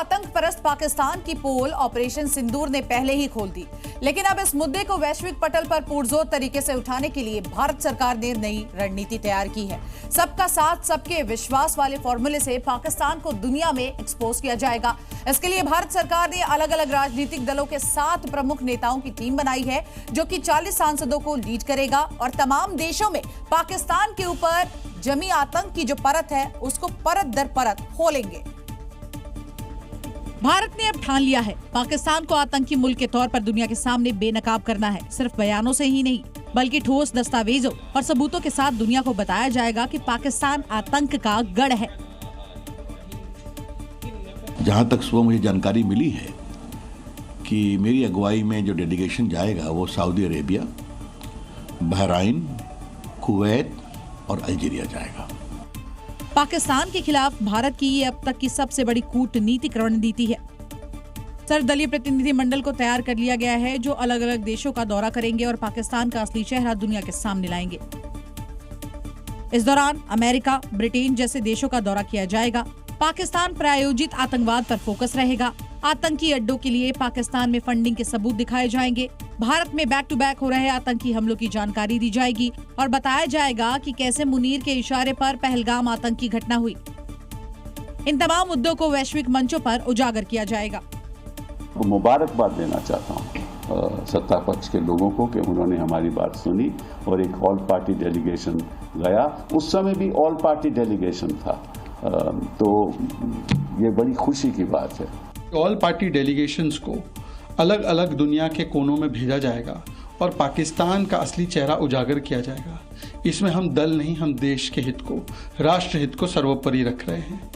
आतंक परस्त पाकिस्तान की पोल ऑपरेशन सिंदूर ने पहले ही खोल दी, लेकिन अब इस मुद्दे को वैश्विक पटल पर पुरजोर तरीके से उठाने के लिए भारत सरकार ने नई रणनीति तैयार की है। सबका साथ सबके विश्वास वाले फॉर्मूले से पाकिस्तान को दुनिया में एक्सपोज किया जाएगा। इसके लिए भारत सरकार ने अलग अलग राजनीतिक दलों के 7 प्रमुख नेताओं की टीम बनाई है, जो कि 40 सांसदों को लीड करेगा और तमाम देशों में पाकिस्तान के ऊपर जमी आतंक की जो परत है उसको परत दर परत खोलेंगे। भारत ने अब ठान लिया है पाकिस्तान को आतंकी मुल्क के तौर पर दुनिया के सामने बेनकाब करना है। सिर्फ बयानों से ही नहीं, बल्कि ठोस दस्तावेजों और सबूतों के साथ दुनिया को बताया जाएगा कि पाकिस्तान आतंक का गढ़ है। जहां तक सुबह मुझे जानकारी मिली है कि मेरी अगुवाई में जो डेलीगेशन जाएगा वो सऊदी अरेबिया, बहराइन, कुवैत और अल्जीरिया जाएगा। पाकिस्तान के खिलाफ भारत की ये अब तक की सबसे बड़ी कूटनीतिक रणनीति है। सर्वदलीय प्रतिनिधिमंडल को तैयार कर लिया गया है, जो अलग अलग देशों का दौरा करेंगे और पाकिस्तान का असली चेहरा दुनिया के सामने लाएंगे। इस दौरान अमेरिका, ब्रिटेन जैसे देशों का दौरा किया जाएगा। पाकिस्तान प्रायोजित आतंकवाद पर फोकस रहेगा। आतंकी अड्डों के लिए पाकिस्तान में फंडिंग के सबूत दिखाए जाएंगे। भारत में बैक टू बैक हो रहे आतंकी हमलों की जानकारी दी जाएगी और बताया जाएगा कि कैसे मुनीर के इशारे पर पहलगाम आतंकी घटना हुई। इन तमाम मुद्दों को वैश्विक मंचों पर उजागर किया जाएगा। मुबारकबाद देना चाहता हूँ सत्ता पक्ष के लोगों को कि उन्होंने हमारी बात सुनी और एक ऑल पार्टी डेलीगेशन गया। उस समय भी ऑल पार्टी डेलीगेशन था, तो ये बड़ी खुशी की बात है। ऑल पार्टी डेलीगेशंस को अलग अलग दुनिया के कोनों में भेजा जाएगा और पाकिस्तान का असली चेहरा उजागर किया जाएगा। इसमें हम दल नहीं, हम देश के हित को, राष्ट्र हित को सर्वोपरि रख रहे हैं।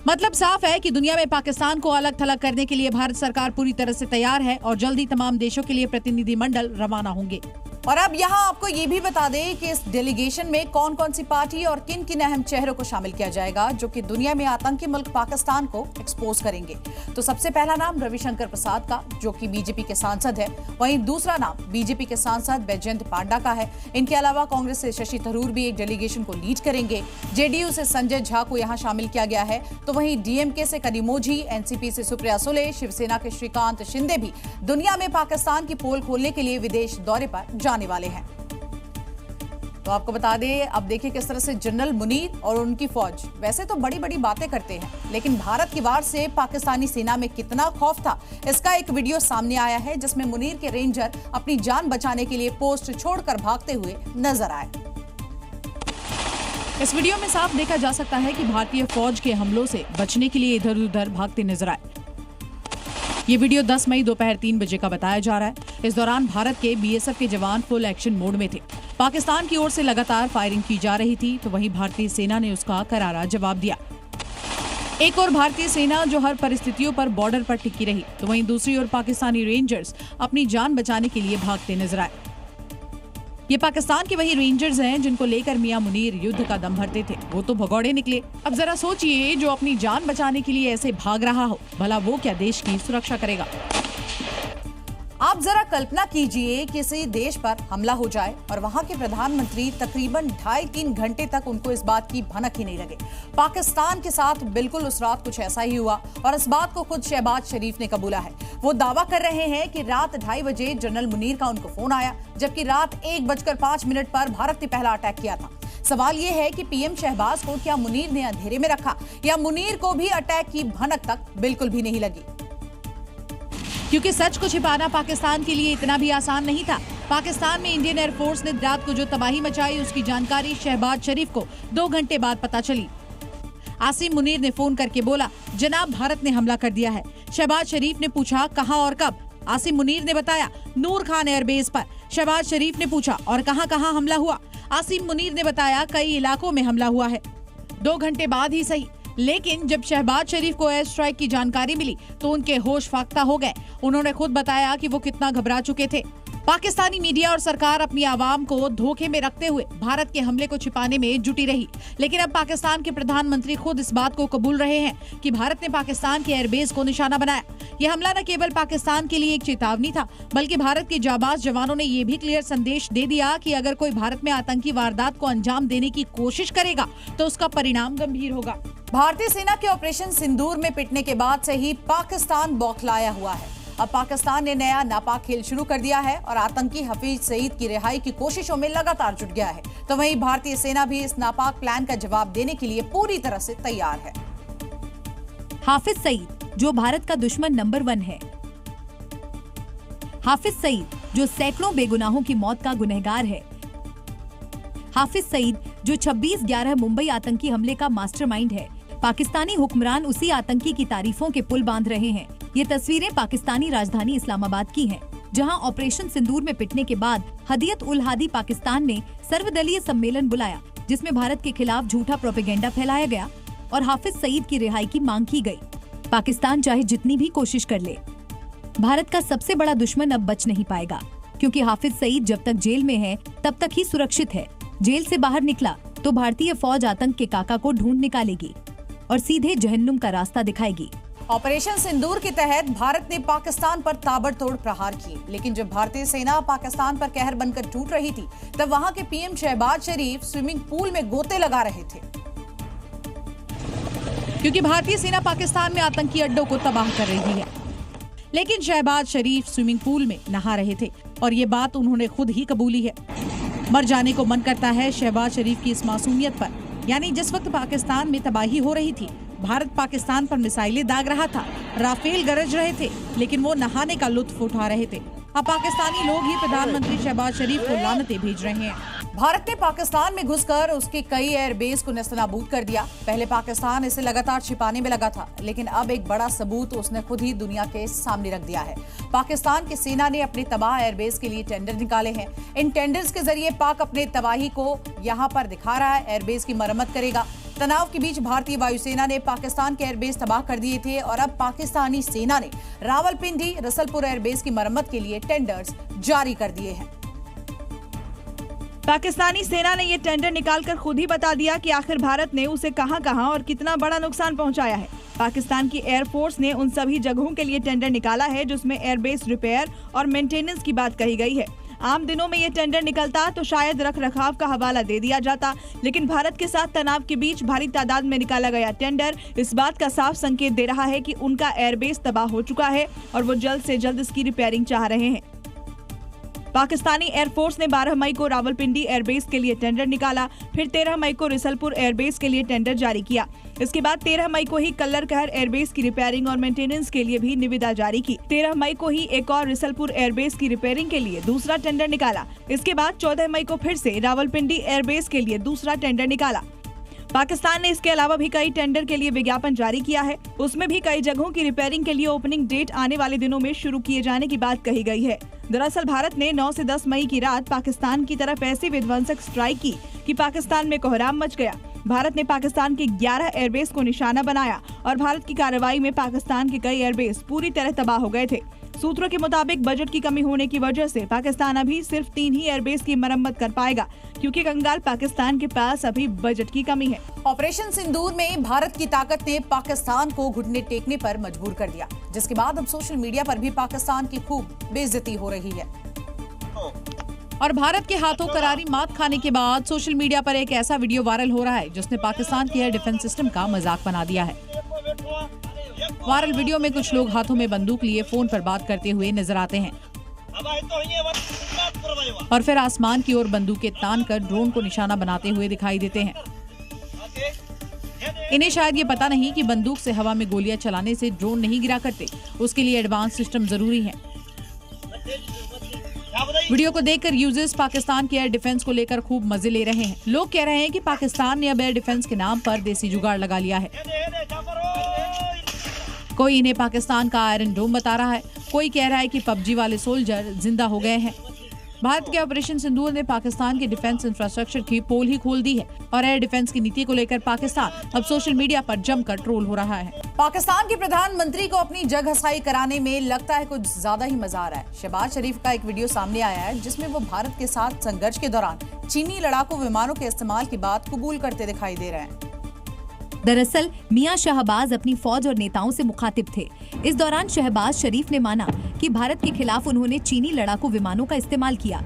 मतलब साफ है कि दुनिया में पाकिस्तान को अलग थलग करने के लिए भारत सरकार पूरी तरह से तैयार है और जल्द ही तमाम देशों के लिए प्रतिनिधिमंडल रवाना होंगे। और अब यहाँ आपको ये भी बता दें कि इस डेलीगेशन में कौन कौन सी पार्टी और किन किन अहम चेहरों को शामिल किया जाएगा, जो कि दुनिया में आतंकी मुल्क पाकिस्तान को एक्सपोज करेंगे। तो सबसे पहला नाम रविशंकर प्रसाद का, जो कि बीजेपी के सांसद है। वहीं दूसरा नाम बीजेपी के सांसद बैजयंत पांडा का है। इनके अलावा कांग्रेस से शशि थरूर भी एक डेलीगेशन को लीड करेंगे। जेडीयू से संजय झा को यहाँ शामिल किया गया है। तो वहीं डीएमके से कनिमोझी, एनसीपी से सुप्रिया सुले, शिवसेना के श्रीकांत शिंदे भी दुनिया में पाकिस्तान की पोल खोलने के लिए विदेश दौरे पर जाने वाले हैं। तो आपको बता दें, अब देखिए किस तरह से जनरल मुनीर और उनकी फौज वैसे तो बड़ी बड़ी बातें करते हैं, लेकिन भारत की वार से पाकिस्तानी सेना में कितना खौफ था, इसका एक वीडियो सामने आया है, जिसमें मुनीर के रेंजर अपनी जान बचाने के लिए पोस्ट छोड़कर भागते हुए नजर आए। इस वीडियो में साफ देखा जा सकता है कि भारतीय फौज के हमलों से बचने के लिए इधर उधर भागते नजर आए। ये वीडियो 10 मई दोपहर 3 बजे का बताया जा रहा है। इस दौरान भारत के बीएसएफ के जवान फुल एक्शन मोड में थे। पाकिस्तान की ओर से लगातार फायरिंग की जा रही थी, तो वहीं भारतीय सेना ने उसका करारा जवाब दिया। एक और भारतीय सेना जो हर परिस्थितियों पर बॉर्डर पर टिकी रही, तो वहीं दूसरी ओर पाकिस्तानी रेंजर्स अपनी जान बचाने के लिए भागते नजर आए। ये पाकिस्तान के वही रेंजर्स हैं जिनको लेकर मियां मुनीर युद्ध का दम भरते थे। वो तो भगौड़े निकले। अब जरा सोचिए, जो अपनी जान बचाने के लिए ऐसे भाग रहा हो, भला वो क्या देश की सुरक्षा करेगा? आप जरा कल्पना कीजिए, किसी देश पर हमला हो जाए और वहां के प्रधानमंत्री तकरीबन 2.5-3 घंटे तक उनको इस बात की भनक ही नहीं लगे। पाकिस्तान के साथ बिल्कुल उस रात कुछ ऐसा ही हुआ और इस बात को खुद शहबाज शरीफ ने कबूला है। वो दावा कर रहे हैं कि रात 2:30 बजे जनरल मुनीर का उनको फोन आया, जबकि रात 1:05 पर भारत ने पहला अटैक किया था। सवाल ये है कि पीएम शहबाज को क्या मुनीर ने अंधेरे में रखा, या मुनीर को भी अटैक की भनक तक बिल्कुल भी नहीं लगी? क्योंकि सच को छिपाना पाकिस्तान के लिए इतना भी आसान नहीं था। पाकिस्तान में इंडियन एयरफोर्स ने रात को जो तबाही मचाई, उसकी जानकारी शहबाज शरीफ को 2 घंटे बाद पता चली। आसिम मुनीर ने फोन करके बोला, जनाब भारत ने हमला कर दिया है। शहबाज शरीफ ने पूछा, कहां और कब? आसिम मुनीर ने बताया, नूर खान एयरबेस पर। शहबाज शरीफ ने पूछा, और कहां हमला हुआ? आसिम मुनीर ने बताया, कई इलाकों में हमला हुआ है। 2 घंटे बाद ही सही, लेकिन जब शहबाज शरीफ को एयर स्ट्राइक की जानकारी मिली तो उनके होश फाख्ता हो गए। उन्होंने खुद बताया कि वो कितना घबरा चुके थे। पाकिस्तानी मीडिया और सरकार अपनी आवाम को धोखे में रखते हुए भारत के हमले को छिपाने में जुटी रही, लेकिन अब पाकिस्तान के प्रधानमंत्री खुद इस बात को कबूल रहे हैं कि भारत ने पाकिस्तान के एयरबेस को निशाना बनाया। यह हमला न केवल पाकिस्तान के लिए एक चेतावनी था, बल्कि भारत के जाबाज जवानों ने यह भी क्लियर संदेश दे दिया कि अगर कोई भारत में आतंकी वारदात को अंजाम देने की कोशिश करेगा तो उसका परिणाम गंभीर होगा। भारतीय सेना के ऑपरेशन सिंदूर में पिटने के बाद से ही पाकिस्तान बौखलाया हुआ है। अब पाकिस्तान ने नया नापाक खेल शुरू कर दिया है और आतंकी हफीज सईद की रिहाई की कोशिशों में लगातार जुट गया है। तो वहीं भारतीय सेना भी इस नापाक प्लान का जवाब देने के लिए पूरी तरह से तैयार है। हाफिज सईद जो भारत का दुश्मन नंबर 1 है। हाफिज सईद जो सैकड़ों बेगुनाहों की मौत का गुनहगार है। हाफिज सईद जो 26/11 मुंबई आतंकी हमले का मास्टरमाइंड है। पाकिस्तानी हुक्मरान उसी आतंकी की तारीफों के पुल बांध रहे हैं। ये तस्वीरें पाकिस्तानी राजधानी इस्लामाबाद की हैं, जहां ऑपरेशन सिंदूर में पिटने के बाद हदियत उल हादी पाकिस्तान ने सर्वदलीय सम्मेलन बुलाया, जिसमें भारत के खिलाफ झूठा प्रोपेगेंडा फैलाया गया और हाफिज सईद की रिहाई की मांग की गई। पाकिस्तान चाहे जितनी भी कोशिश कर ले, भारत का सबसे बड़ा दुश्मन अब बच नहीं पाएगा, क्योंकि हाफिज सईद जब तक जेल में है तब तक ही सुरक्षित है। जेल से बाहर निकला तो भारतीय फौज आतंक के काका को ढूंढ निकालेगी और सीधे जहन्नुम का रास्ता दिखाएगी। ऑपरेशन सिंदूर के तहत भारत ने पाकिस्तान पर ताबड़तोड़ प्रहार किए, लेकिन जब भारतीय सेना पाकिस्तान पर कहर बनकर टूट रही थी, तब वहां के पीएम शहबाज शरीफ स्विमिंग पूल में गोते लगा रहे थे, क्योंकि भारतीय सेना पाकिस्तान में आतंकी अड्डों को तबाह कर रही है। लेकिन शहबाज शरीफ स्विमिंग पूल में नहा रहे थे और ये बात उन्होंने खुद ही कबूली है। मर जाने को मन करता है शहबाज शरीफ की इस मासूमियत पर। यानी जिस वक्त पाकिस्तान में तबाही हो रही थी, भारत पाकिस्तान पर मिसाइलें दाग रहा था, राफेल गरज रहे थे, लेकिन वो नहाने का लुत्फ उठा रहे थे। अब पाकिस्तानी लोग ही प्रधानमंत्री शहबाज शरीफ को लानतें भेज रहे हैं। भारत ने पाकिस्तान में घुसकर उसके कई एयरबेस को नेस्तनाबूद कर दिया। पहले पाकिस्तान इसे लगातार छिपाने में लगा था, लेकिन अब एक बड़ा सबूत उसने खुद ही दुनिया के सामने रख दिया है। पाकिस्तान की सेना ने अपने तबाह एयरबेस के लिए टेंडर निकाले हैं। इन टेंडर्स के जरिए पाक अपने तबाही को यहाँ पर दिखा रहा है, एयरबेस की मरम्मत करेगा। तनाव के बीच भारतीय वायुसेना ने पाकिस्तान के एयरबेस तबाह कर दिए थे और अब पाकिस्तानी सेना ने रावलपिंडी, रसलपुर एयरबेस की मरम्मत के लिए टेंडर्स जारी कर दिए हैं। पाकिस्तानी सेना ने ये टेंडर निकालकर खुद ही बता दिया कि आखिर भारत ने उसे कहां और कितना बड़ा नुकसान पहुंचाया है। पाकिस्तान की एयरफोर्स ने उन सभी जगहों के लिए टेंडर निकाला है जिसमें एयरबेस रिपेयर और मेंटेनेंस की बात कही गई है। आम दिनों में ये टेंडर निकलता तो शायद रखरखाव का हवाला दे दिया जाता, लेकिन भारत के साथ तनाव के बीच भारी तादाद में निकाला गया टेंडर इस बात का साफ संकेत दे रहा है कि उनका एयरबेस तबाह हो चुका है और वो जल्द से जल्द इसकी रिपेयरिंग चाह रहे हैं। पाकिस्तानी एयरफोर्स ने 12 मई को रावलपिंडी एयरबेस के लिए टेंडर निकाला, फिर 13 मई को रिसलपुर एयरबेस के लिए टेंडर जारी किया। इसके बाद 13 मई को ही कल्लर कहर एयरबेस की रिपेयरिंग और मेंटेनेंस के लिए भी निविदा जारी की। 13 मई को ही एक और रिसलपुर एयरबेस की रिपेयरिंग के लिए दूसरा टेंडर निकाला। इसके बाद 14 मई को फिर से रावलपिंडी एयरबेस के लिए दूसरा टेंडर निकाला। पाकिस्तान ने इसके अलावा भी कई टेंडर के लिए विज्ञापन जारी किया है। उसमें भी कई जगहों की रिपेयरिंग के लिए ओपनिंग डेट आने वाले दिनों में शुरू किए जाने की बात कही गई है। दरअसल भारत ने 9 से 10 मई की रात पाकिस्तान की तरफ ऐसी विध्वंसक स्ट्राइक की कि पाकिस्तान में कोहराम मच गया। भारत ने पाकिस्तान के 11 एयरबेस को निशाना बनाया और भारत की कार्रवाई में पाकिस्तान के कई एयरबेस पूरी तरह तबाह हो गए थे। सूत्रों के मुताबिक बजट की कमी होने की वजह से पाकिस्तान अभी सिर्फ 3 ही एयरबेस की मरम्मत कर पाएगा, क्योंकि कंगाल पाकिस्तान के पास अभी बजट की कमी है। ऑपरेशन सिंदूर में भारत की ताकत ने पाकिस्तान को घुटने टेकने पर मजबूर कर दिया, जिसके बाद अब सोशल मीडिया पर भी पाकिस्तान की खूब बेइज्जती हो रही है। और भारत के हाथों करारी मात खाने के बाद सोशल मीडिया पर एक ऐसा वीडियो वायरल हो रहा है जिसने पाकिस्तान के एयर डिफेंस सिस्टम का मजाक बना दिया है। वायरल वीडियो में कुछ लोग हाथों में बंदूक लिए फोन पर बात करते हुए नजर आते हैं और फिर आसमान की ओर बंदूकें तान कर ड्रोन को निशाना बनाते हुए दिखाई देते हैं। इन्हें शायद ये पता नहीं कि बंदूक से हवा में गोलियां चलाने से ड्रोन नहीं गिरा करते, उसके लिए एडवांस सिस्टम जरूरी है। वीडियो को देखकर यूजर्स पाकिस्तान के एयर डिफेंस को लेकर खूब मजे ले रहे हैं। लोग कह रहे हैं कि पाकिस्तान ने अब एयर डिफेंस के नाम पर देसी जुगाड़ लगा लिया है। कोई इन्हें पाकिस्तान का आयरन डोम बता रहा है, कोई कह रहा है कि पबजी वाले सोल्जर जिंदा हो गए हैं। भारत के ऑपरेशन सिंदूर ने पाकिस्तान के डिफेंस इंफ्रास्ट्रक्चर की पोल ही खोल दी है और एयर डिफेंस की नीति को लेकर पाकिस्तान अब सोशल मीडिया पर जमकर ट्रोल हो रहा है। पाकिस्तान के प्रधानमंत्री को अपनी जगहसाई कराने में लगता है कुछ ज्यादा ही मजा आ रहा है। शहबाज शरीफ का एक वीडियो सामने आया है जिसमें वो भारत के साथ संघर्ष के दौरान चीनी लड़ाकू विमानों के इस्तेमाल की बात कबूल करते दिखाई दे रहे हैं। दरअसल मियां शहबाज अपनी फौज और नेताओं से मुखातिब थे। इस दौरान शहबाज शरीफ ने माना कि भारत के खिलाफ उन्होंने चीनी लड़ाकू विमानों का इस्तेमाल किया।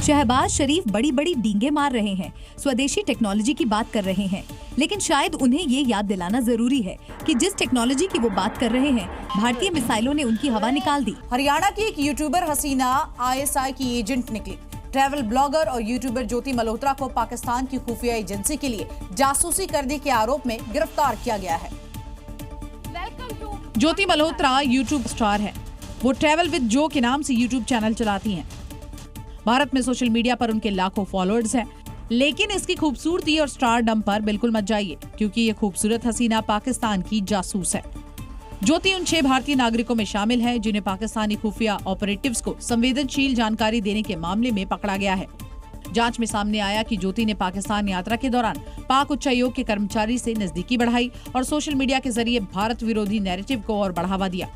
शहबाज शरीफ बड़ी बड़ी डींगे मार रहे हैं, स्वदेशी टेक्नोलॉजी की बात कर रहे हैं, लेकिन शायद उन्हें ये याद दिलाना जरूरी है कि जिस टेक्नोलॉजी की वो बात कर रहे हैं, भारतीय मिसाइलों ने उनकी हवा निकाल दी। हरियाणा की एक यूट्यूबर हसीना ISI की एजेंट निकली। ट्रैवल ब्लॉगर और यूट्यूबर ज्योति मल्होत्रा को पाकिस्तान की खुफिया एजेंसी के लिए जासूसी करने के आरोप में गिरफ्तार किया गया है। ज्योति मल्होत्रा यूट्यूब स्टार है। वो ट्रैवल विद जो के नाम से यूट्यूब चैनल चलाती हैं। भारत में सोशल मीडिया पर उनके लाखों फॉलोअर्स हैं, लेकिन इसकी खूबसूरती और स्टारडम पर बिल्कुल मत जाइए, क्योंकि ये खूबसूरत हसीना पाकिस्तान की जासूस है। ज्योति उन 6 भारतीय नागरिकों में शामिल है जिन्हें पाकिस्तानी खुफिया ऑपरेटिव्स को संवेदनशील जानकारी देने के मामले में पकड़ा गया है। जांच में सामने आया कि ज्योति ने पाकिस्तान यात्रा के दौरान पाक उच्चायोग के कर्मचारी से नजदीकी बढ़ाई और सोशल मीडिया के जरिए भारत विरोधी नैरेटिव को और बढ़ावा दिया।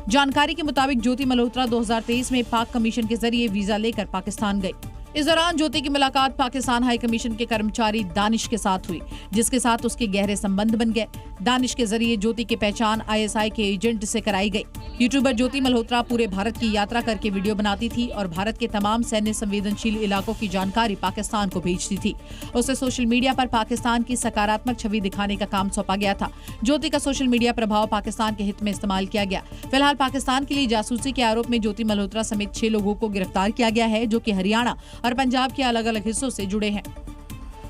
जानकारी के मुताबिक ज्योति मल्होत्रा 2023 में पाक कमीशन के जरिए वीजा लेकर पाकिस्तान गई। इस दौरान ज्योति की मुलाकात पाकिस्तान हाई कमीशन के कर्मचारी दानिश के साथ हुई, जिसके साथ उसके गहरे संबंध बन गए। दानिश के जरिए ज्योति की पहचान ISI के एजेंट से कराई गई। यूट्यूबर ज्योति मल्होत्रा पूरे भारत की यात्रा करके वीडियो बनाती थी और भारत के तमाम सैन्य संवेदनशील इलाकों की जानकारी पाकिस्तान को भेजती थी। उसे सोशल मीडिया पर पाकिस्तान की सकारात्मक छवि दिखाने का काम सौंपा गया था। ज्योति का सोशल मीडिया प्रभाव पाकिस्तान के हित में इस्तेमाल किया गया। फिलहाल पाकिस्तान के लिए जासूसी के आरोप में ज्योति मल्होत्रा समेत 6 लोगों को गिरफ्तार किया गया है, जो कि हरियाणा और पंजाब के अलग अलग हिस्सों से जुड़े हैं।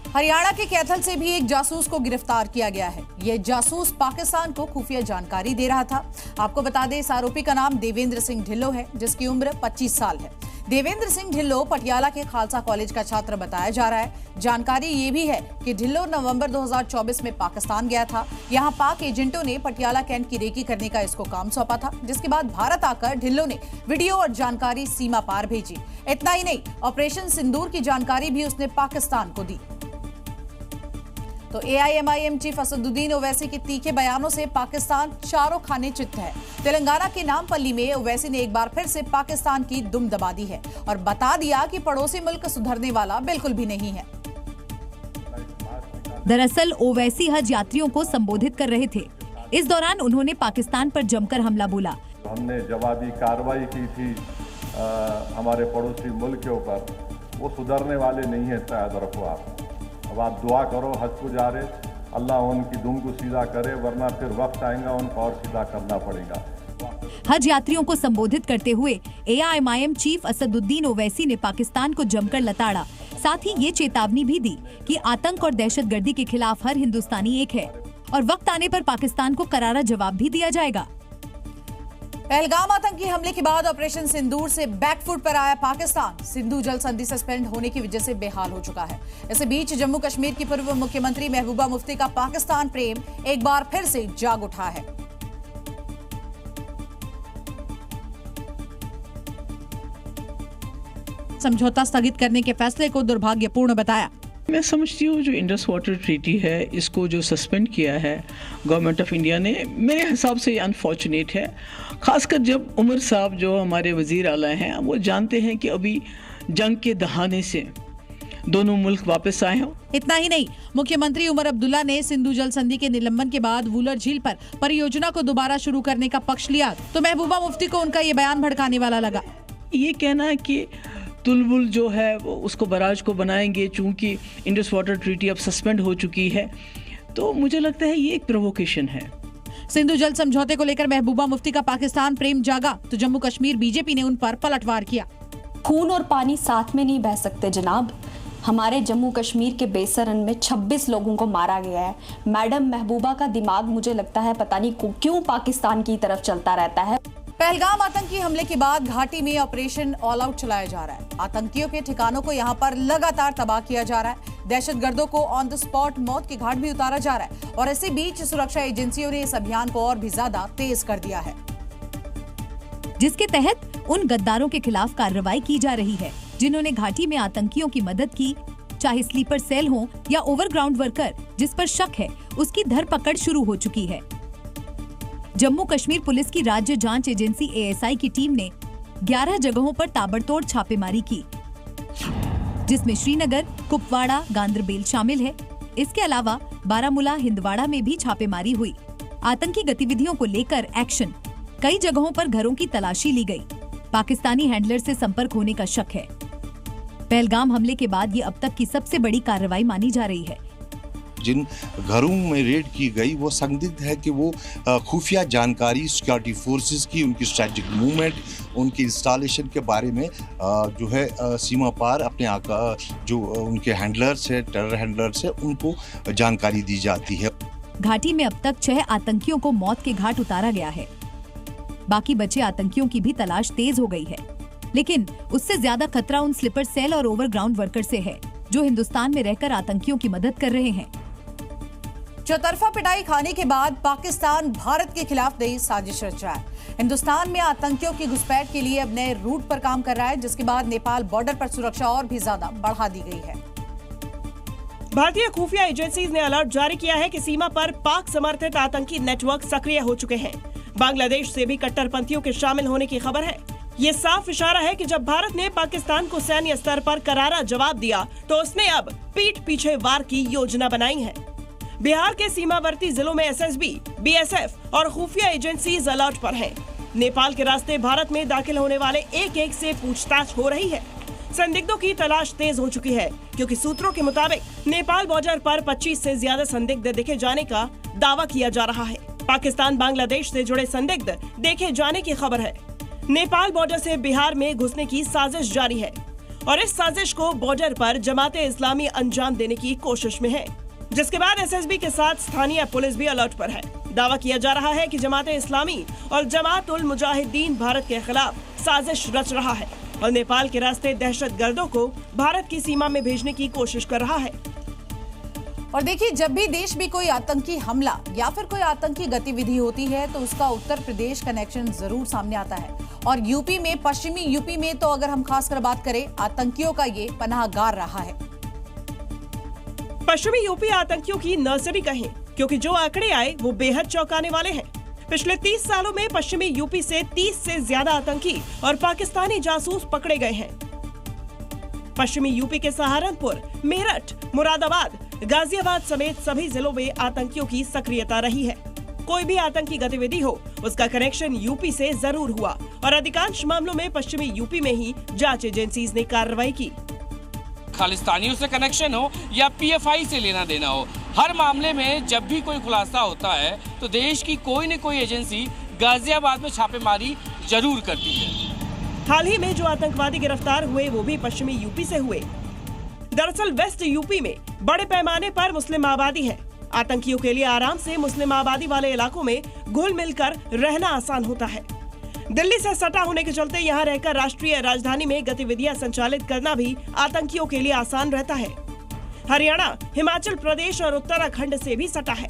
हरियाणा के कैथल से भी एक जासूस को गिरफ्तार किया गया है। ये जासूस पाकिस्तान को खुफिया जानकारी दे रहा था। आपको बता दें, इस आरोपी का नाम देवेंद्र सिंह ढिल्लो है, जिसकी उम्र 25 साल है। देवेंद्र सिंह ढिल्लो पटियाला के खालसा कॉलेज का छात्र बताया जा रहा है। जानकारी ये भी है कि ढिल्लो नवंबर 2024 में पाकिस्तान गया था। यहाँ पाक एजेंटों ने पटियाला कैंट की रेकी करने का इसको काम सौंपा था, जिसके बाद भारत आकर ढिल्लो ने वीडियो और जानकारी सीमा पार भेजी। इतना ही नहीं, ऑपरेशन सिंदूर की जानकारी भी उसने पाकिस्तान को दी। तो AIMIM चीफ असदुद्दीन ओवैसी के तीखे बयानों से पाकिस्तान चारों खाने चित्त है। तेलंगाना के नामपल्ली में ओवैसी ने एक बार फिर से पाकिस्तान की दुम दबा दी है और बता दिया कि पड़ोसी मुल्क सुधरने वाला बिल्कुल भी नहीं है। दरअसल ओवैसी हज यात्रियों को संबोधित कर रहे थे। इस दौरान उन्होंने पाकिस्तान पर जमकर हमला बोला। हमने जवाबी कार्रवाई की थी हमारे पड़ोसी मुल्क के ऊपर, वो सुधरने वाले नहीं है, शायद रखो आप। अब आप दुआ करो, हज को जा रहे, अल्लाह उनकी दुम को सीधा करे, वरना फिर वक्त आएगा उनको और सीधा करना पड़ेगा। हज यात्रियों को संबोधित करते हुए AIMIM चीफ असदुद्दीन ओवैसी ने पाकिस्तान को जमकर लताड़ा। साथ ही ये चेतावनी भी दी कि आतंक और दहशतगर्दी के खिलाफ हर हिंदुस्तानी एक है और वक्त आने पर पाकिस्तान को करारा जवाब भी दिया जाएगा। पहलगाम आतंकी हमले के बाद ऑपरेशन सिंदूर से बैकफुट पर आया पाकिस्तान। सिंधु जल संधि सस्पेंड होने की वजह से बेहाल हो चुका है। इसी बीच जम्मू कश्मीर की पूर्व मुख्यमंत्री महबूबा मुफ्ती का पाकिस्तान प्रेम एक बार फिर से जाग उठा है। समझौता स्थगित करने के फैसले को दुर्भाग्यपूर्ण बताया। मैं समझती हूँ जो इंडस वाटर ट्रीटी है, इसको जो सस्पेंड किया है गवर्नमेंट ऑफ इंडिया ने, मेरे हिसाब से अनफॉर्चुनेट है। खासकर जब उमर साहब जो हमारे वजीर आला हैं, वो जानते हैं कि अभी जंग के दहाने से दोनों मुल्क वापस आए हैं। इतना ही नहीं, मुख्यमंत्री उमर अब्दुल्ला ने सिंधु जल संधि के निलंबन के बाद वूलर झील पर परियोजना को दोबारा शुरू करने का पक्ष लिया, तो महबूबा मुफ्ती को उनका ये बयान भड़काने वाला लगा। ये कहना है कि तुलबुल जो है वो उसको बराज को बनाएंगे, चूंकि इंडस वाटर ट्रीटी अब सस्पेंड हो चुकी है, तो मुझे लगता है ये एक प्रोवोकेशन है। सिंधु जल समझौते को लेकर महबूबा मुफ्ती का पाकिस्तान प्रेम जागा, तो जम्मू कश्मीर बीजेपी ने उन पर पलटवार किया। खून और पानी साथ में नहीं बह सकते जनाब। हमारे जम्मू कश्मीर के बेसरन में 26 लोगों को मारा गया है। मैडम महबूबा का दिमाग मुझे लगता है पता नहीं क्यों पाकिस्तान की तरफ चलता रहता है। पहलगाम आतंकी हमले के बाद घाटी में ऑपरेशन ऑल आउट चलाया जा रहा है। आतंकियों के ठिकानों को यहां पर लगातार तबाह किया जा रहा है। दहशतगर्दों को ऑन द स्पॉट मौत के घाट भी उतारा जा रहा है और इसी बीच सुरक्षा एजेंसियों ने इस अभियान को और भी ज्यादा तेज कर दिया है, जिसके तहत उन गद्दारों के खिलाफ कार्रवाई की जा रही है जिन्होंने घाटी में आतंकियों की मदद की, चाहे स्लीपर सेल हो या ओवरग्राउंड वर्कर जिस पर शक है उसकी धरपकड़ शुरू हो चुकी है। जम्मू कश्मीर पुलिस की राज्य जांच एजेंसी ASI की टीम ने 11 जगहों पर ताबड़तोड़ छापेमारी की, जिसमें श्रीनगर, कुपवाड़ा, गांदरबेल शामिल है। इसके अलावा बारामूला, हिंदवाड़ा में भी छापेमारी हुई। आतंकी गतिविधियों को लेकर एक्शन, कई जगहों पर घरों की तलाशी ली गई। पाकिस्तानी हैंडलर से संपर्क होने का शक है। पहलगाम हमले के बाद ये अब तक की सबसे बड़ी कार्रवाई मानी जा रही है। जिन घरों में रेड की गई वो संदिग्ध है कि वो खुफिया जानकारी सिक्योरिटी फोर्सेस की, उनकी स्ट्रेटेजिक मूवमेंट, उनकी इंस्टॉलेशन के बारे में जो है सीमा पार अपने जो उनके हैंडलर्स है, टेरर हैंडलर्स है, उनको जानकारी दी जाती है। घाटी में अब तक 6 आतंकियों को मौत के घाट उतारा गया है। बाकी बचे आतंकियों की भी तलाश तेज हो गई है, लेकिन उससे ज्यादा खतरा उन स्लीपर सेल और ओवरग्राउंड वर्कर से है जो हिंदुस्तान में रहकर आतंकियों की मदद कर रहे हैं। चौतरफा पिटाई खाने के बाद पाकिस्तान भारत के खिलाफ नई साजिश रच रहा है। हिंदुस्तान में आतंकियों की घुसपैठ के लिए अब नए रूट पर काम कर रहा है, जिसके बाद नेपाल बॉर्डर पर सुरक्षा और भी ज्यादा बढ़ा दी गई है। भारतीय खुफिया एजेंसीज ने अलर्ट जारी किया है कि सीमा पर पाक समर्थित आतंकी नेटवर्क सक्रिय हो चुके हैं। बांग्लादेश से भी कट्टरपंथियों के शामिल होने की खबर है। ये साफ इशारा है कि जब भारत ने पाकिस्तान को सैन्य स्तर पर करारा जवाब दिया तो उसने अब पीठ पीछे वार की योजना बनाई है। बिहार के सीमावर्ती जिलों में एसएसबी, बीएसएफ और खुफिया एजेंसीज अलर्ट पर हैं। नेपाल के रास्ते भारत में दाखिल होने वाले एक से पूछताछ हो रही है। संदिग्धों की तलाश तेज हो चुकी है, क्योंकि सूत्रों के मुताबिक नेपाल बॉर्डर पर 25 से ज्यादा संदिग्ध देखे जाने का दावा किया जा रहा है। पाकिस्तान बांग्लादेश से जुड़े संदिग्ध देखे जाने की खबर है। नेपाल बॉर्डर से बिहार में घुसने की साजिश जारी है और इस साजिश को बॉर्डर पर जमाते इस्लामी अंजाम देने की कोशिश में है, जिसके बाद एसएसबी के साथ स्थानीय पुलिस भी अलर्ट पर है। दावा किया जा रहा है कि जमाते इस्लामी और जमात उल मुजाहिदीन भारत के खिलाफ साजिश रच रहा है और नेपाल के रास्ते दहशतगर्दों को भारत की सीमा में भेजने की कोशिश कर रहा है। और देखिए, जब भी देश में कोई आतंकी हमला या फिर कोई आतंकी गतिविधि होती है तो उसका उत्तर प्रदेश कनेक्शन जरूर सामने आता है। और यूपी में, पश्चिमी यूपी में तो अगर हम खासकर बात करें, आतंकियों का ये पनाहगार रहा है। पश्चिमी यूपी आतंकियों की नर्सरी कहें, क्योंकि जो आंकड़े आए वो बेहद चौंकाने वाले हैं। पिछले 30 सालों में पश्चिमी यूपी से 30 से ज्यादा आतंकी और पाकिस्तानी जासूस पकड़े गए हैं। पश्चिमी यूपी के सहारनपुर, मेरठ, मुरादाबाद, गाजियाबाद समेत सभी जिलों में आतंकियों की सक्रियता रही है। कोई भी आतंकी गतिविधि हो, उसका कनेक्शन यूपी से जरूर हुआ और अधिकांश मामलों में पश्चिमी यूपी में ही जांच एजेंसीज ने कार्रवाई की। खालिस्तानियों से कनेक्शन हो या पीएफआई से लेना देना हो, हर मामले में जब भी कोई खुलासा होता है तो देश की कोई न कोई एजेंसी गाजियाबाद में छापेमारी जरूर करती है। हाल ही में जो आतंकवादी गिरफ्तार हुए वो भी पश्चिमी यूपी से हुए। दरअसल वेस्ट यूपी में बड़े पैमाने पर मुस्लिम आबादी है। आतंकियों के लिए आराम से मुस्लिम आबादी वाले इलाकों में घुल मिलकर रहना आसान होता है। दिल्ली से सटा होने के चलते यहाँ रहकर राष्ट्रीय राजधानी में गतिविधियां संचालित करना भी आतंकियों के लिए आसान रहता है। हरियाणा, हिमाचल प्रदेश और उत्तराखंड से भी सटा है।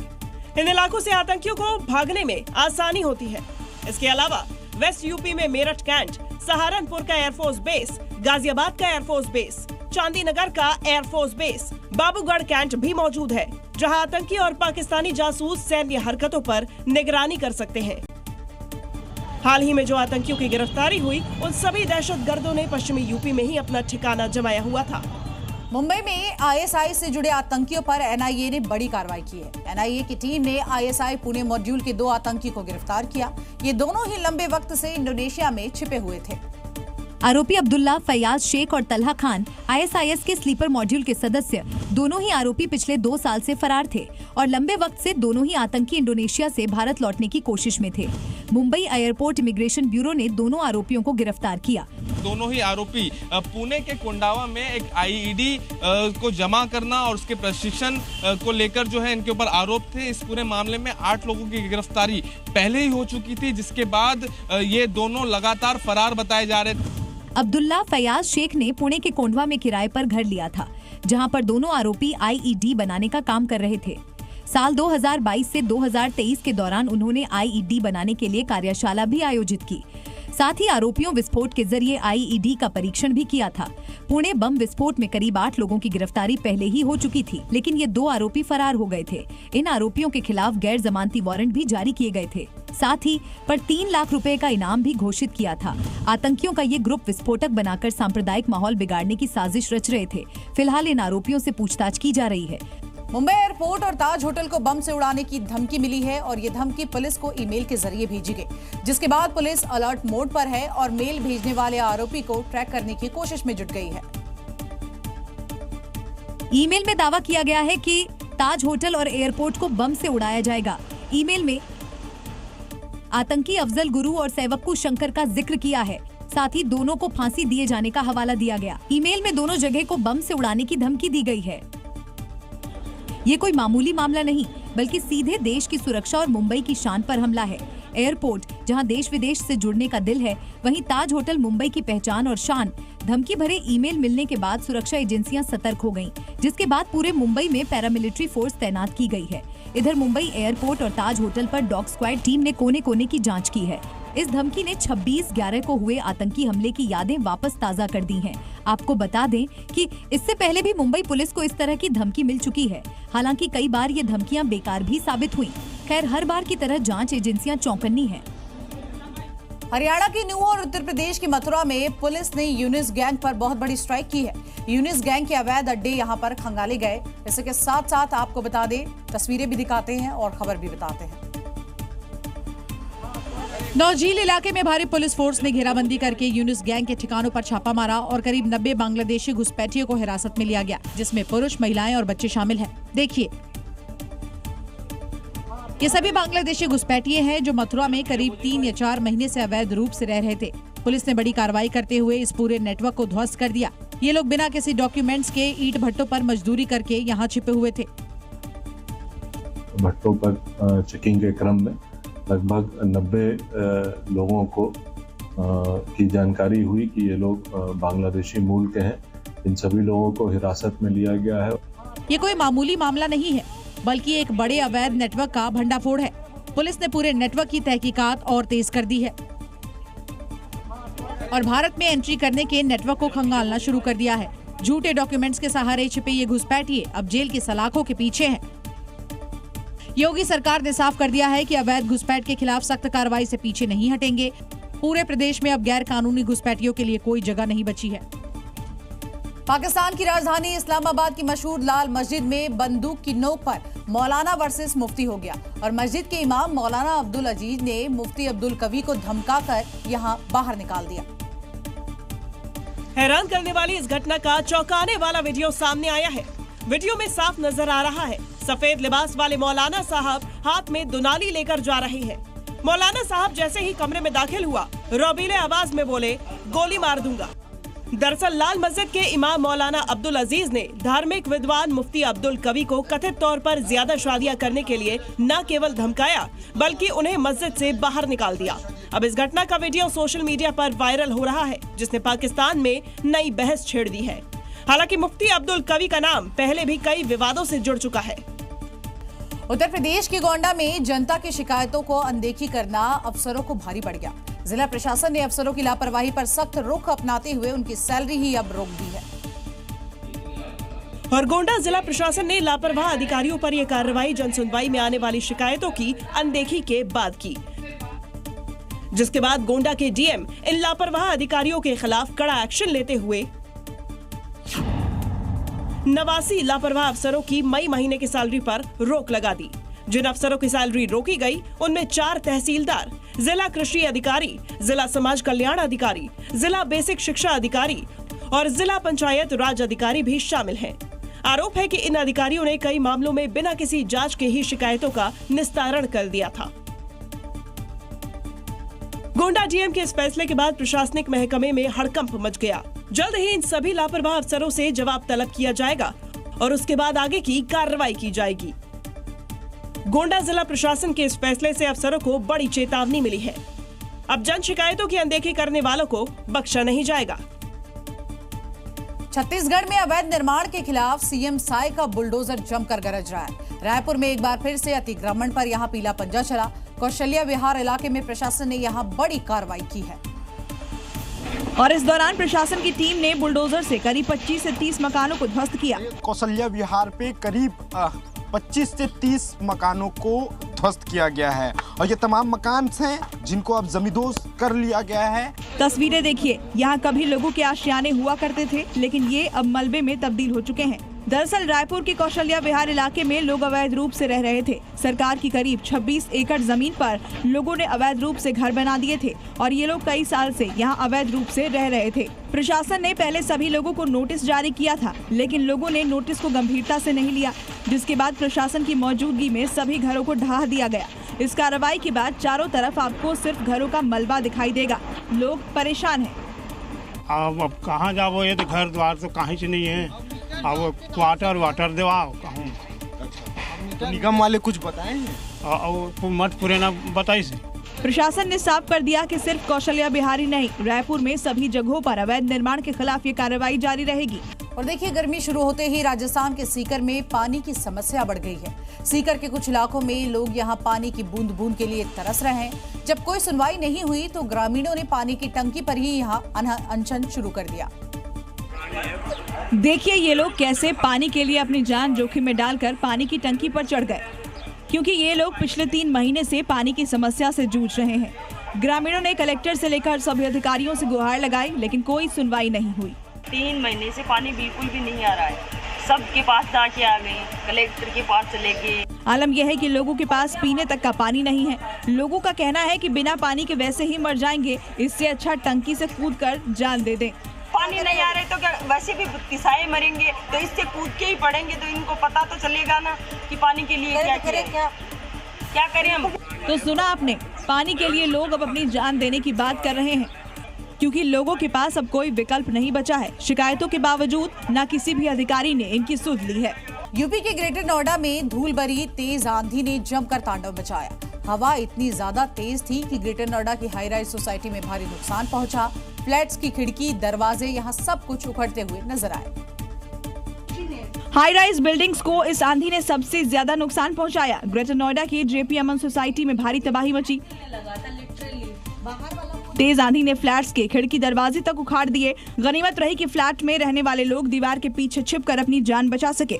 इन इलाकों से आतंकियों को भागने में आसानी होती है। इसके अलावा वेस्ट यूपी में मेरठ कैंट, सहारनपुर का एयरफोर्स बेस, गाजियाबाद का एयरफोर्स बेस, चांदीनगर का एयरफोर्स बेस, बाबूगढ़ कैंट भी मौजूद है, जहां आतंकी और पाकिस्तानी जासूस सैन्य हरकतों पर निगरानी कर सकते हैं। हाल ही में जो आतंकियों की गिरफ्तारी हुई, उन सभी दहशतगर्दों ने पश्चिमी यूपी में ही अपना ठिकाना जमाया हुआ था। मुंबई में आईएसआई से जुड़े आतंकियों पर एनआईए ने बड़ी कार्रवाई की है। एनआईए की टीम ने आईएसआई पुणे मॉड्यूल के 2 आतंकी को गिरफ्तार किया। ये दोनों ही लंबे वक्त से इंडोनेशिया में छिपे हुए थे। आरोपी अब्दुल्ला, फैयाज शेख और तलहा खान आईएसआईएस के स्लीपर मॉड्यूल के सदस्य। दोनों ही आरोपी पिछले 2 साल से फरार थे और लंबे वक्त से दोनों ही आतंकी इंडोनेशिया से भारत लौटने की कोशिश में थे। मुंबई एयरपोर्ट इमिग्रेशन ब्यूरो ने दोनों आरोपियों को गिरफ्तार किया। दोनों ही आरोपी पुणे के कोंडावा में एक आईईडी को जमा करना और उसके प्रशिक्षण को लेकर जो है इनके ऊपर आरोप थे। इस पूरे मामले में 8 लोगों की गिरफ्तारी पहले ही हो चुकी थी, जिसके बाद ये दोनों लगातार फरार बताए जा रहे थे। अब्दुल्ला, फैयाज शेख ने पुणे के कोंडवा में किराए पर घर लिया था, जहां पर दोनों आरोपी आईईडी बनाने का काम कर रहे थे। साल 2022 से 2023 के दौरान उन्होंने आईईडी बनाने के लिए कार्यशाला भी आयोजित की। साथ ही आरोपियों विस्फोट के जरिए आईईडी का परीक्षण भी किया था। पुणे बम विस्फोट में करीब 8 लोगों की गिरफ्तारी पहले ही हो चुकी थी, लेकिन ये 2 आरोपी फरार हो गए थे। इन आरोपियों के खिलाफ गैर जमानती वारंट भी जारी किए गए थे। साथ ही पर 3 लाख रुपए का इनाम भी घोषित किया था। आतंकियों का ये ग्रुप विस्फोटक बनाकर सांप्रदायिक माहौल बिगाड़ने की साजिश रच रहे थे। फिलहाल इन आरोपियों से पूछताछ की जा रही है। मुंबई एयरपोर्ट और ताज होटल को बम से उड़ाने की धमकी मिली है और ये धमकी पुलिस को ईमेल के जरिए भेजी गई, जिसके बाद पुलिस अलर्ट मोड पर है और मेल भेजने वाले आरोपी को ट्रैक करने की कोशिश में जुट गई है। ईमेल में दावा किया गया है कि ताज होटल और एयरपोर्ट को बम से उड़ाया जाएगा। ईमेल में आतंकी अफजल गुरु और सैवक्कू शंकर का जिक्र किया है, साथ ही दोनों को फांसी दिए जाने का हवाला दिया गया। ईमेल में दोनों जगह को बम से उड़ाने की धमकी दी गई है। ये कोई मामूली मामला नहीं, बल्कि सीधे देश की सुरक्षा और मुंबई की शान पर हमला है। एयरपोर्ट जहां देश विदेश से जुड़ने का दिल है, वहीं ताज होटल मुंबई की पहचान और शान। धमकी भरे ईमेल मिलने के बाद सुरक्षा एजेंसियां सतर्क हो गईं, जिसके बाद पूरे मुंबई में पैरामिलिट्री फोर्स तैनात की गई है। इधर मुंबई एयरपोर्ट और ताज होटल पर डॉग स्क्वाड टीम ने कोने कोने की जांच की है। इस धमकी ने 26/11 को हुए आतंकी हमले की यादें वापस ताजा कर दी हैं। आपको बता दें कि इससे पहले भी मुंबई पुलिस को इस तरह की धमकी मिल चुकी है। हालांकि कई बार ये धमकियां बेकार भी साबित हुई। खैर, हर बार की तरह जांच एजेंसियां चौकन्नी हैं। हरियाणा की न्यू और उत्तर प्रदेश की मथुरा में पुलिस ने यूनिस गैंग पर बहुत बड़ी स्ट्राइक की है। यूनिस गैंग के अवैध अड्डे यहां पर खंगाले गए। इसी के साथ साथ आपको बता दें, तस्वीरें भी दिखाते हैं और खबर भी बताते हैं। नौझील इलाके में भारी पुलिस फोर्स ने घेराबंदी करके यूनिस गैंग के ठिकानों पर छापा मारा और करीब 90 बांग्लादेशी घुसपैठियों को हिरासत में लिया गया, जिसमें पुरुष, महिलाएं और बच्चे शामिल हैं। देखिए, ये सभी बांग्लादेशी घुसपैठिए हैं जो मथुरा में करीब 3 या 4 महीने से अवैध रूप से रह रहे थे। पुलिस ने बड़ी कार्रवाई करते हुए इस पूरे नेटवर्क को ध्वस्त कर दिया। ये लोग बिना किसी डॉक्यूमेंट्स के ईंट भट्टों पर मजदूरी करके यहाँ छिपे हुए थे। भट्टों पर चेकिंग के क्रम में लगभग 90 लोगों को की जानकारी हुई कि ये लोग बांग्लादेशी मूल के हैं। इन सभी लोगों को हिरासत में लिया गया है। ये कोई मामूली मामला नहीं है, बल्कि एक बड़े अवैध नेटवर्क का भंडाफोड़ है। पुलिस ने पूरे नेटवर्क की तहकीकात और तेज कर दी है और भारत में एंट्री करने के नेटवर्क को खंगालना शुरू कर दिया है। झूठे डॉक्यूमेंट्स के सहारे छिपे ये घुसपैठिए अब जेल की सलाखों के पीछे हैं। योगी सरकार ने साफ कर दिया है कि अवैध घुसपैठ के खिलाफ सख्त कार्रवाई से पीछे नहीं हटेंगे। पूरे प्रदेश में अब गैर कानूनी घुसपैठियों के लिए कोई जगह नहीं बची है। पाकिस्तान की राजधानी इस्लामाबाद की मशहूर लाल मस्जिद में बंदूक की नोक पर मौलाना वर्सेस मुफ्ती हो गया और मस्जिद के इमाम मौलाना अब्दुल अजीज ने मुफ्ती अब्दुल कवी को धमकाकर यहां बाहर निकाल दिया। हैरान करने वाली इस घटना का चौंकाने वाला वीडियो सामने आया है। वीडियो में साफ नजर आ रहा है, सफेद लिबास वाले मौलाना साहब हाथ में दुनाली लेकर जा रहे हैं। मौलाना साहब जैसे ही कमरे में दाखिल हुआ, रौबीले आवाज में बोले, गोली मार दूंगा। दरअसल लाल मस्जिद के इमाम मौलाना अब्दुल अजीज ने धार्मिक विद्वान मुफ्ती अब्दुल कवी को कथित तौर पर ज्यादा शादियां करने के लिए न केवल धमकाया, बल्कि उन्हें मस्जिद से बाहर निकाल दिया। अब इस घटना का वीडियो सोशल मीडिया पर वायरल हो रहा है, जिसने पाकिस्तान में नई बहस छेड़ दी है। हालांकि मुफ्ती अब्दुल कवी का नाम पहले भी कई विवादों से जुड़ चुका है। उत्तर प्रदेश के गोंडा में जनता की शिकायतों को अनदेखी करना अफसरों को भारी पड़ गया। जिला प्रशासन ने अफसरों की लापरवाही पर सख्त रुख अपनाते हुए उनकी सैलरी ही अब रोक दी है। और गोंडा जिला प्रशासन ने लापरवाह अधिकारियों पर यह कार्रवाई जनसुनवाई में आने वाली शिकायतों की अनदेखी के बाद की, जिसके बाद गोंडा के डीएम इन लापरवाह अधिकारियों के खिलाफ कड़ा एक्शन लेते हुए 89 लापरवाह अफसरों की मई महीने की सैलरी पर रोक लगा दी। जिन अफसरों की सैलरी रोकी गई, उनमें 4 तहसीलदार, जिला कृषि अधिकारी, जिला समाज कल्याण अधिकारी, जिला बेसिक शिक्षा अधिकारी और जिला पंचायत राज अधिकारी भी शामिल हैं। आरोप है कि इन अधिकारियों ने कई मामलों में बिना किसी जांच के ही शिकायतों का निस्तारण कर दिया था। गोंडा डीएम के इस फैसले के बाद प्रशासनिक महकमे में हड़कंप मच गया। जल्द ही इन सभी लापरवाह अफसरों से जवाब तलब किया जाएगा और उसके बाद आगे की कार्रवाई की जाएगी। गोंडा जिला प्रशासन के इस फैसले से अफसरों को बड़ी चेतावनी मिली है। अब जन शिकायतों की अनदेखी करने वालों को बख्शा नहीं जाएगा। छत्तीसगढ़ में अवैध निर्माण के खिलाफ सीएम साय का बुलडोजर जमकर गरज रहा है। रायपुर में एक बार फिर से अतिक्रमण पर यहां पीला पंजा चला। कौशल्या विहार इलाके में प्रशासन ने यहां बड़ी कार्रवाई की है और इस दौरान प्रशासन की टीम ने बुलडोजर से करीब 25 से 30 मकानों को ध्वस्त किया। कौशल्या विहार पे करीब 25 से 30 मकानों को ध्वस्त किया गया है और ये तमाम मकान हैं जिनको अब जमींदोज कर लिया गया है। तस्वीरें देखिए, यहाँ कभी लोगों के आशियाने हुआ करते थे, लेकिन ये अब मलबे में तब्दील हो चुके हैं। दरअसल रायपुर के कौशल्या विहार इलाके में लोग अवैध रूप से रह रहे थे। सरकार की करीब 26 एकड़ जमीन पर लोगों ने अवैध रूप से घर बना दिए थे और ये लोग कई साल से यहाँ अवैध रूप से रह रहे थे। प्रशासन ने पहले सभी लोगों को नोटिस जारी किया था, लेकिन लोगों ने नोटिस को गंभीरता से नहीं लिया, जिसके बाद प्रशासन की मौजूदगी में सभी घरों को ढहा दिया गया। इस कार्रवाई के बाद चारों तरफ आपको सिर्फ घरों का मलबा दिखाई देगा। लोग परेशान हैं। अब कहाँ जाओ, ये तो घर द्वार तो कहीं से नहीं है। अब क्वार्टर वाटर देवाओ कहूँ तो निगम वाले कुछ बताए मत पूरे ना बताई से। प्रशासन ने साफ कर दिया कि सिर्फ कौशल्या विहार ही नहीं, रायपुर में सभी जगहों पर अवैध निर्माण के खिलाफ ये कार्रवाई जारी रहेगी। और देखिए, गर्मी शुरू होते ही राजस्थान के सीकर में पानी की समस्या बढ़ गई है। सीकर के कुछ इलाकों में लोग यहां पानी की बूंद बूंद के लिए तरस रहे हैं। जब कोई सुनवाई नहीं हुई तो ग्रामीणों ने पानी की टंकी पर ही यहां अनशन शुरू कर दिया। देखिए ये लोग कैसे पानी के लिए अपनी जान जोखिम में डालकर पानी की टंकी पर चढ़ गए, क्योंकि ये लोग पिछले 3 महीने से पानी की समस्या से जूझ रहे हैं। ग्रामीणों ने कलेक्टर से लेकर सभी अधिकारियों से गुहार लगाई, लेकिन कोई सुनवाई नहीं हुई। 3 महीने से पानी बिल्कुल भी नहीं आ रहा है। सबके पास जाके आ गए, कलेक्टर के पास चले गए। आलम यह है कि लोगों के पास पीने तक का पानी नहीं है। लोगों का कहना है कि बिना पानी के वैसे ही मर जाएंगे, इससे अच्छा टंकी से कूदकर जान दे दें। पानी नहीं आ रहे तो क्या वैसे भी तिसाए मरेंगे, तो इससे कूद के ही पड़ेंगे। तो इनको पता तो चलेगा ना कि पानी के लिए क्या करें हम। तो सुना आपने, पानी के लिए लोग अब अपनी जान देने की बात कर रहे हैं, क्योंकि लोगों के पास अब कोई विकल्प नहीं बचा है। शिकायतों के बावजूद न किसी भी अधिकारी ने इनकी सुध ली है। यूपी के ग्रेटर नोएडा में धूल भरी तेज आंधी ने जमकर तांडव मचाया। हवा इतनी ज्यादा तेज थी कि ग्रेटर नोएडा की हाई राइज सोसाइटी में भारी नुकसान पहुंचा। फ्लैट्स की खिड़की, दरवाजे, यहाँ सब कुछ उखड़ते हुए नजर आए। हाई राइज बिल्डिंग्स को इस आंधी ने सबसे ज्यादा नुकसान पहुंचाया। ग्रेटर नोएडा की जेपी अमन सोसाइटी में भारी तबाही मची। तेज आंधी ने फ्लैट्स के खिड़की, दरवाजे तक उखाड़ दिए। गनीमत रही कि फ्लैट में रहने वाले लोग दीवार के पीछे छिपकर अपनी जान बचा सके।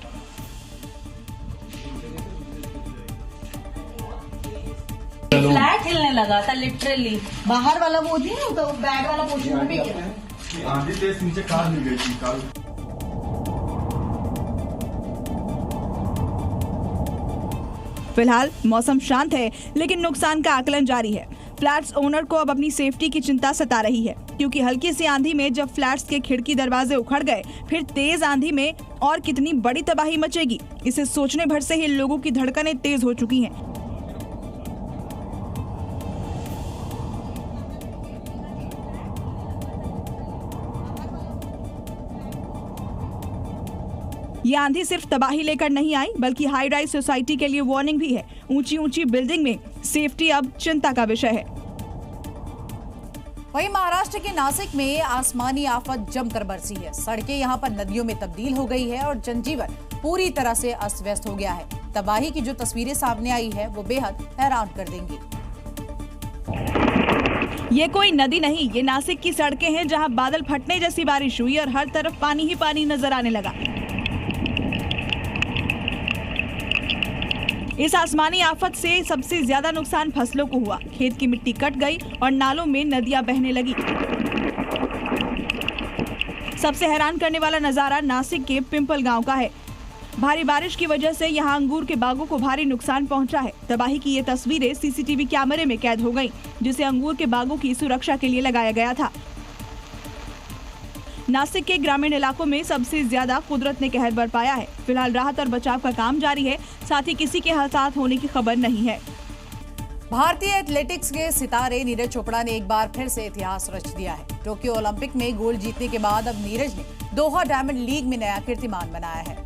फ्लैट हिलने लगा था लिटरली। बाहर वाला वो नहीं होता, बैड वाला पोर्शन में आंधी तेज नीचे कार मिल गई थी। फिलहाल मौसम शांत है, लेकिन नुकसान का आकलन जारी है। फ्लैट्स ओनर को अब अपनी सेफ्टी की चिंता सता रही है, क्योंकि हल्की सी आंधी में जब फ्लैट्स के खिड़की दरवाजे उखड़ गए, फिर तेज आंधी में और कितनी बड़ी तबाही मचेगी, इसे सोचने भर से ही लोगों की धड़कनें तेज हो चुकी हैं। ये आंधी सिर्फ तबाही लेकर नहीं आई, बल्कि हाई राइज सोसाइटी के लिए वार्निंग भी है। ऊंची ऊंची बिल्डिंग में सेफ्टी अब चिंता का विषय है। वहीं महाराष्ट्र के नासिक में आसमानी आफत जमकर बरसी है। सड़कें यहां पर नदियों में तब्दील हो गई है और जनजीवन पूरी तरह से अस्त व्यस्त हो गया है। तबाही की जो तस्वीरें सामने आई है वो बेहद हैरान कर देंगी। ये कोई नदी नहीं, ये नासिक की सड़कें हैं, जहां बादल फटने जैसी बारिश हुई और हर तरफ पानी ही पानी नजर आने लगा। इस आसमानी आफत से सबसे ज्यादा नुकसान फसलों को हुआ। खेत की मिट्टी कट गई और नालों में नदियां बहने लगी। सबसे हैरान करने वाला नजारा नासिक के पिंपल गांव का है। भारी बारिश की वजह से यहां अंगूर के बागों को भारी नुकसान पहुंचा है। तबाही की ये तस्वीरें सीसीटीवी कैमरे में कैद हो गईं, जिसे अंगूर के बागों की सुरक्षा के लिए लगाया गया था। नासिक के ग्रामीण इलाकों में सबसे ज्यादा कुदरत ने कहर बरपाया है। फिलहाल राहत और बचाव का काम जारी है, साथ ही किसी के हताहत होने की खबर नहीं है। भारतीय एथलेटिक्स के सितारे नीरज चोपड़ा ने एक बार फिर से इतिहास रच दिया है। टोक्यो ओलंपिक में गोल्ड जीतने के बाद अब नीरज ने दोहा डायमंड लीग में नया कीर्तिमान बनाया है।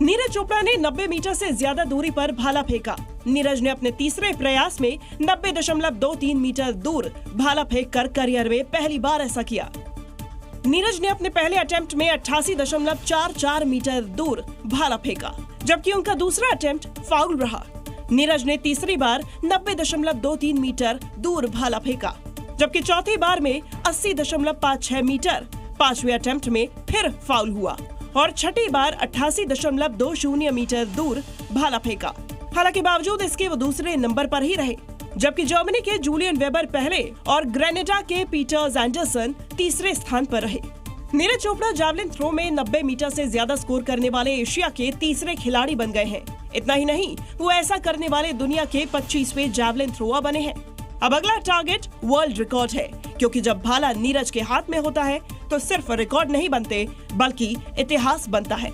नीरज चोपड़ा ने 90 मीटर से ज्यादा दूरी पर भाला फेंका। नीरज ने अपने तीसरे प्रयास में 90.23 मीटर दूर भाला फेंक कर करियर में पहली बार ऐसा किया। नीरज ने अपने पहले अटेम्प्ट में 88.44 मीटर दूर भाला फेंका, जबकि उनका दूसरा अटेम्प्ट फाउल रहा। नीरज ने तीसरी बार 90.23 मीटर दूर भाला फेंका, जबकि चौथी बार में 80.56 मीटर, पांचवें अटेम्प्ट में फिर फाउल हुआ और छठी बार 88.20 मीटर दूर भाला फेंका। हालांकि बावजूद इसके वो दूसरे नंबर पर ही रहे, जबकि जर्मनी के जूलियन वेबर पहले और ग्रेनेडा के पीटर एंडरसन तीसरे स्थान पर रहे। नीरज चोपड़ा जैवलिन थ्रो में 90 मीटर से ज्यादा स्कोर करने वाले एशिया के तीसरे खिलाड़ी बन गए हैं। इतना ही नहीं, वो ऐसा करने वाले दुनिया के 25वें जैवलिन थ्रोअर बने हैं। अब अगला टारगेट वर्ल्ड रिकॉर्ड है, क्योंकि जब भाला नीरज के हाथ में होता है तो सिर्फ रिकॉर्ड नहीं बनते बल्कि इतिहास बनता है।